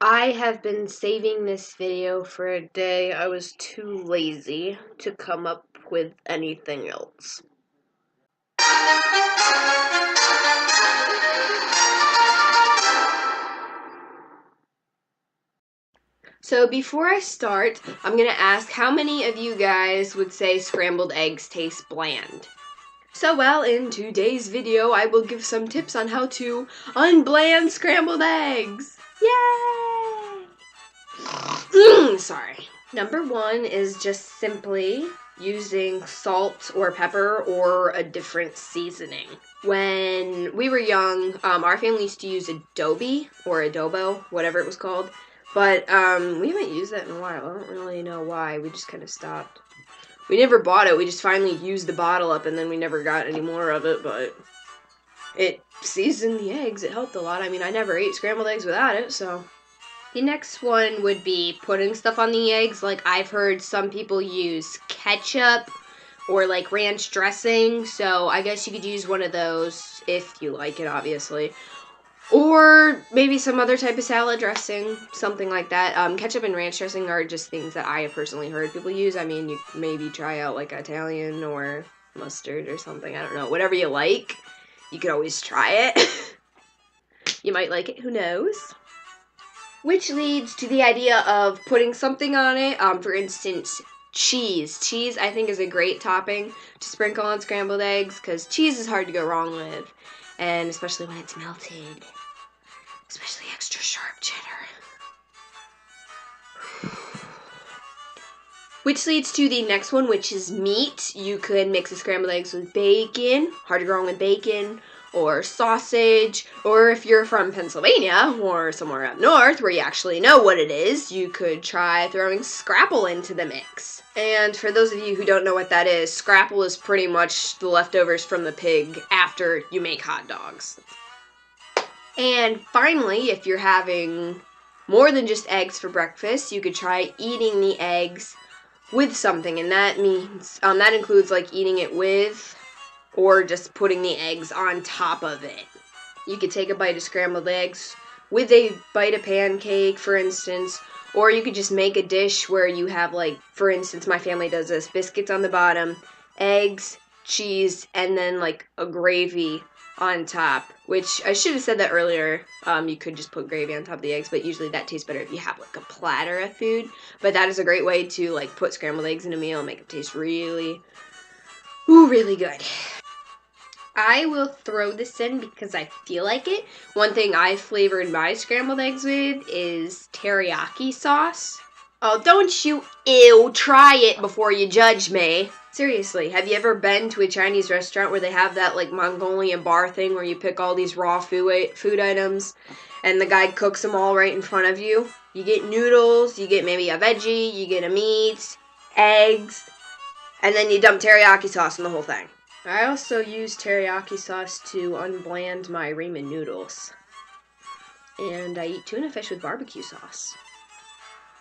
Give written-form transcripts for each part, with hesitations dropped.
I have been saving this video for a day. I was too lazy to come up with anything else. So before I start, I'm going to ask how many of you guys would say scrambled eggs taste bland? So in today's video, I will give some tips on how to unbland scrambled eggs. Yay! Sorry. Number one is just simply using salt or pepper or a different seasoning. When we were young, our family used to use adobo or adobo, whatever it was called. But we haven't used that in a while. I don't really know why. We just kind of stopped. We never bought it. We just finally used the bottle up, and then we never got any more of it. But it seasoned the eggs. It helped a lot. I mean, I never ate scrambled eggs without it, so. The next one would be putting stuff on the eggs. Like, I've heard some people use ketchup or, like, ranch dressing. So I guess you could use one of those if you like it, obviously. Or maybe some other type of salad dressing, something like that. Ketchup and ranch dressing are just things that I have personally heard people use. I mean, you maybe try out like Italian or mustard or something. I don't know. Whatever you like, you could always try it. You might like it. Who knows? Which leads to the idea of putting something on it. For instance, cheese. Cheese, I think, is a great topping to sprinkle on scrambled eggs because cheese is hard to go wrong with. And especially when it's melted. Especially extra sharp cheddar. Which leads to the next one, which is meat. You could mix the scrambled eggs with bacon, hard to go wrong with bacon, or sausage, or if you're from Pennsylvania or somewhere up north where you actually know what it is, you could try throwing scrapple into the mix. And for those of you who don't know what that is, scrapple is pretty much the leftovers from the pig after you make hot dogs. And finally, if you're having more than just eggs for breakfast, you could try eating the eggs with something, and that means that includes like eating it with or just putting the eggs on top of it. You could take a bite of scrambled eggs with a bite of pancake, for instance, or you could just make a dish where you have, like, for instance, my family does this, biscuits on the bottom, eggs, cheese, and then like a gravy on top, which I should have said that earlier. You could just put gravy on top of the eggs, but usually that tastes better if you have like a platter of food. But that is a great way to like put scrambled eggs in a meal and make it taste really good. I will throw this in because I feel like it. One thing I flavored my scrambled eggs with is teriyaki sauce. Oh, don't you try it before you judge me. Seriously, have you ever been to a Chinese restaurant where they have that like Mongolian bar thing where you pick all these raw food items and the guy cooks them all right in front of you? You get noodles, you get maybe a veggie, you get a meat, eggs, and then you dump teriyaki sauce on the whole thing. I also use teriyaki sauce to unbland my ramen noodles. And I eat tuna fish with barbecue sauce.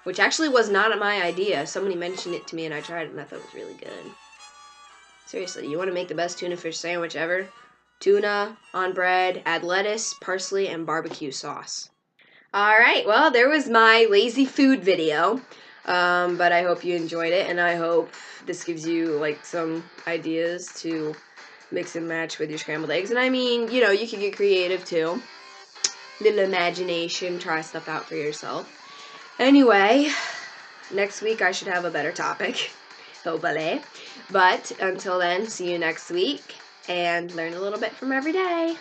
Which actually was not my idea. Somebody mentioned it to me and I tried it and I thought it was really good. Seriously, you want to make the best tuna fish sandwich ever? Tuna on bread, add lettuce, parsley, and barbecue sauce. Alright, well, there was my lazy food video. But I hope you enjoyed it, and I hope this gives you, like, some ideas to mix and match with your scrambled eggs. And I mean, you know, you can get creative, too. Little imagination, try stuff out for yourself. Anyway, next week I should have a better topic, hopefully. But until then, see you next week, and learn a little bit from every day.